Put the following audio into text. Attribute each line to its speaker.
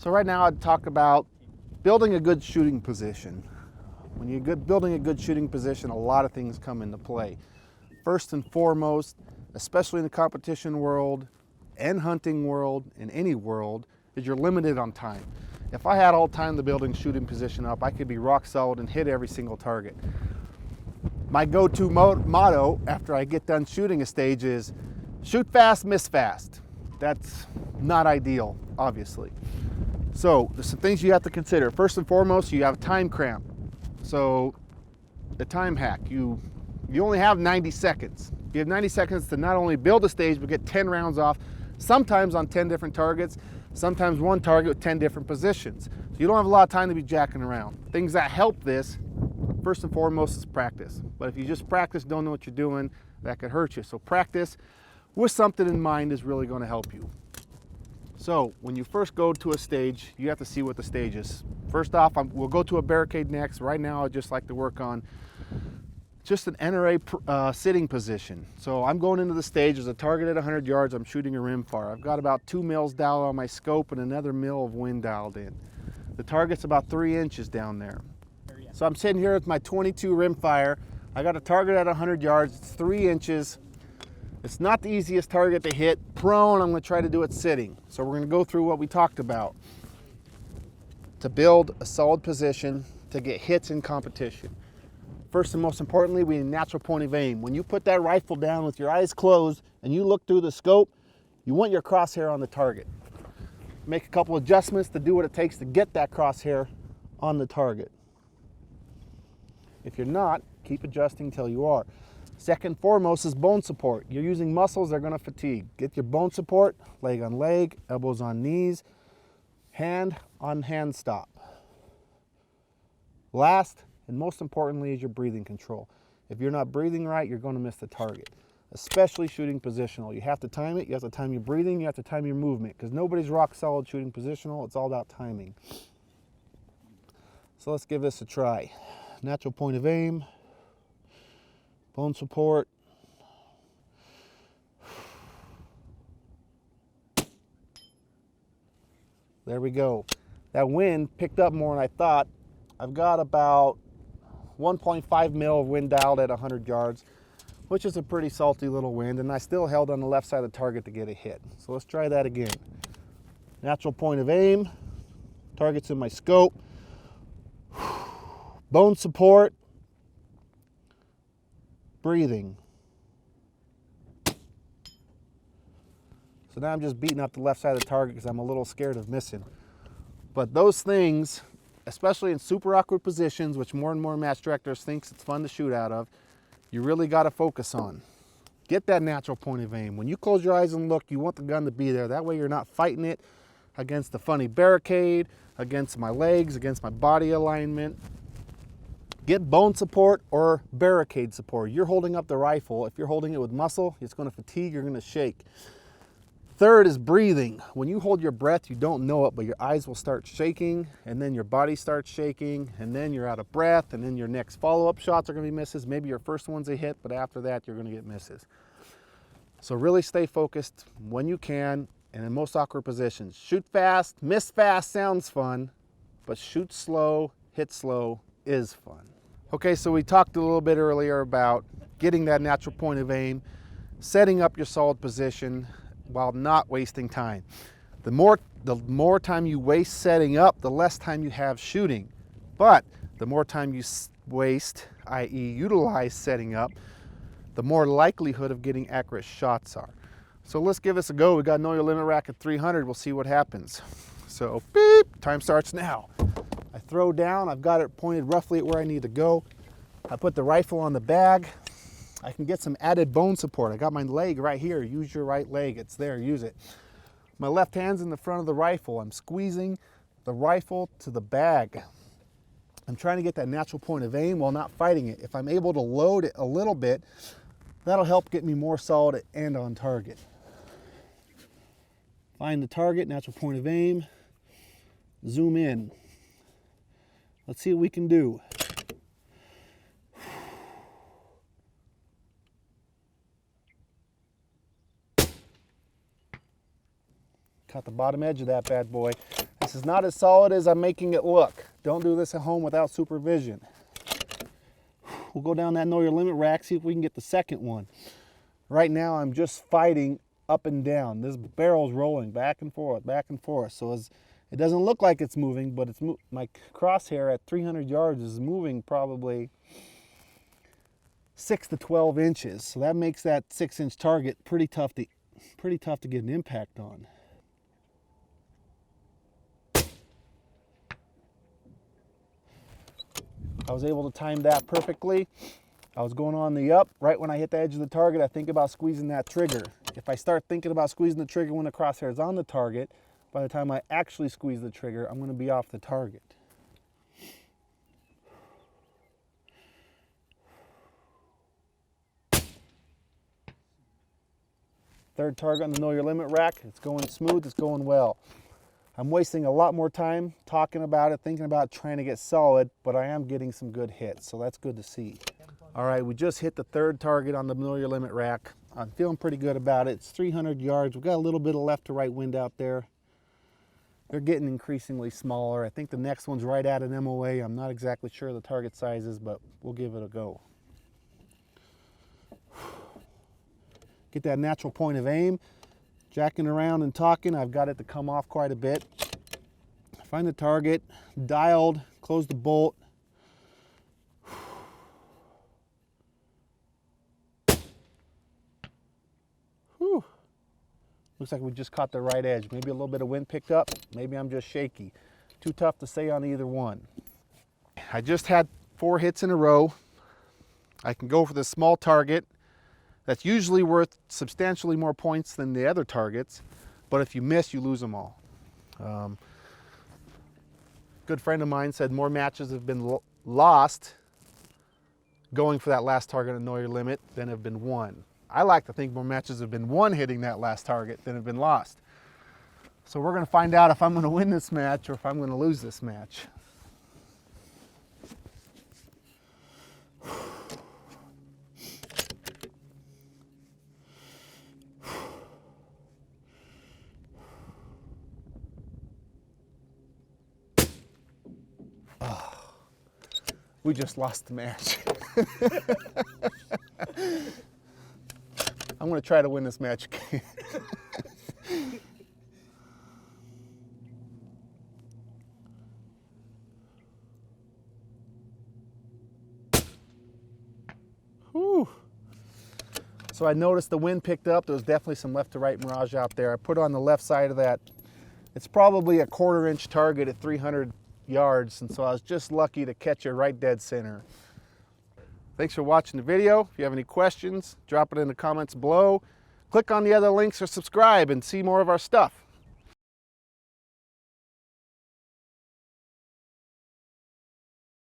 Speaker 1: So right now I'd talk about building a good shooting position. When you're building a good shooting position, a lot of things come into play. First and foremost, especially in the competition world and hunting world, in any world, is you're limited on time. If I had all time to build a shooting position up, I could be rock solid and hit every single target. My go-to motto after I get done shooting a stage is shoot fast, miss fast. That's not ideal, obviously. So there's some things you have to consider. First and foremost, you have a time cramp. So the time hack, you only have 90 seconds. You have 90 seconds to not only build a stage, but get 10 rounds off, sometimes on 10 different targets, sometimes one target with 10 different positions. So you don't have a lot of time to be jacking around. Things that help this, first and foremost, is practice. But if you just practice, don't know what you're doing, that could hurt you. So practice with something in mind is really going to help you. So when you first go to a stage, you have to see what the stage is. First off, we'll go to a barricade next. Right now, I'd just like to work on just an NRA sitting position. So I'm going into the stage, there's a target at 100 yards, I'm shooting a rimfire. I've got about 2 mils dialed on my scope and another mil of wind dialed in. The target's about 3 inches down there. So I'm sitting here with my 22 rimfire. I got a target at 100 yards, it's 3 inches. It's not the easiest target to hit. Prone, I'm going to try to do it sitting. So we're going to go through what we talked about to build a solid position to get hits in competition. First and most importantly, we need a natural point of aim. When you put that rifle down with your eyes closed and you look through the scope, you want your crosshair on the target. Make a couple adjustments to do what it takes to get that crosshair on the target. If you're not, keep adjusting until you are. Second foremost is bone support. You're using muscles, they're going to fatigue. Get your bone support, leg on leg, elbows on knees, hand on hand stop. Last and most importantly is your breathing control. If you're not breathing right, you're going to miss the target, especially shooting positional. You have to time it, you have to time your breathing, you have to time your movement, because nobody's rock solid shooting positional. It's all about timing. So let's give this a try. Natural point of aim. Bone support. There we go. That wind picked up more than I thought. I've got about 1.5 mil of wind dialed at 100 yards, which is a pretty salty little wind, and I still held on the left side of the target to get a hit. So let's try that again. Natural point of aim. Target's in my scope. Bone support. Breathing. So now I'm just beating up the left side of the target because I'm a little scared of missing. But those things, especially in super awkward positions, which more and more match directors thinks it's fun to shoot out of, you really got to focus on. Get that natural point of aim. When you close your eyes and look, you want the gun to be there. That way you're not fighting it against the funny barricade, against my legs, against my body alignment. Get bone support or barricade support. You're holding up the rifle. If you're holding it with muscle, it's going to fatigue, you're going to shake. Third is breathing. When you hold your breath, you don't know it, but your eyes will start shaking, and then your body starts shaking, and then you're out of breath, and then your next follow-up shots are going to be misses. Maybe your first one's a hit, but after that, you're going to get misses. So really stay focused when you can, and in most awkward positions. Shoot fast, miss fast sounds fun, but shoot slow, hit slow is fun. Okay, so we talked a little bit earlier about getting that natural point of aim, setting up your solid position while not wasting time. The more time you waste setting up, the less time you have shooting. But the more time you waste, i.e. utilize setting up, the more likelihood of getting accurate shots are. So let's give this a go. We got Know Your Limit rack at 300. We'll see what happens. So beep, time starts now. I throw down, I've got it pointed roughly at where I need to go. I put the rifle on the bag. I can get some added bone support. I got my leg right here. Use your right leg, it's there, use it. My left hand's in the front of the rifle. I'm squeezing the rifle to the bag. I'm trying to get that natural point of aim while not fighting it. If I'm able to load it a little bit, that'll help get me more solid and on target. Find the target, natural point of aim, zoom in. Let's see what we can do. Caught the bottom edge of that bad boy. I This is not as solid as I'm making it look. Don't do this at home without supervision. We'll go down that know your limit rack, see if we can get the second one. Right now I'm just fighting up and down. This barrel's rolling back and forth, back and forth. So it doesn't look like it's moving, but it's my crosshair at 300 yards is moving probably 6 to 12 inches. So that makes that 6-inch target pretty tough to get an impact on. I was able to time that perfectly. I was going on the up. Right when I hit the edge of the target, I think about squeezing that trigger. If I start thinking about squeezing the trigger when the crosshair is on the target, by the time I actually squeeze the trigger, I'm going to be off the target. Third target on the know your limit rack. It's going smooth, it's going well. I'm wasting a lot more time talking about it, thinking about trying to get solid, but I am getting some good hits, so that's good to see. All right, we just hit the third target on the know your limit rack. I'm feeling pretty good about it. It's 300 yards. We've got a little bit of left to right wind out there. They're getting increasingly smaller. I think the next one's right at an MOA. I'm not exactly sure the target sizes, but we'll give it a go. Get that natural point of aim. Jacking around and talking, I've got it to come off quite a bit. Find the target, dialed, close the bolt. Whew. Looks like we just caught the right edge. Maybe a little bit of wind picked up. Maybe I'm just shaky. Too tough to say on either one. I just had 4 hits in a row. I can go for this small target. That's usually worth substantially more points than the other targets, but if you miss, you lose them all. Good friend of mine said more matches have been lost going for that last target and know your limit than have been won. I like to think more matches have been won hitting that last target than have been lost. So we're going to find out if I'm going to win this match or if I'm going to lose this match. We just lost the match. I'm going to try to win this match again. Whew. So I noticed the wind picked up. There was definitely some left to right mirage out there. I put on the left side of that. It's probably a 1/4 inch target at 300 yards, and so I was just lucky to catch it right dead center. Thanks for watching the video. If you have any questions, drop it in the comments below. Click on the other links or subscribe and see more of our stuff.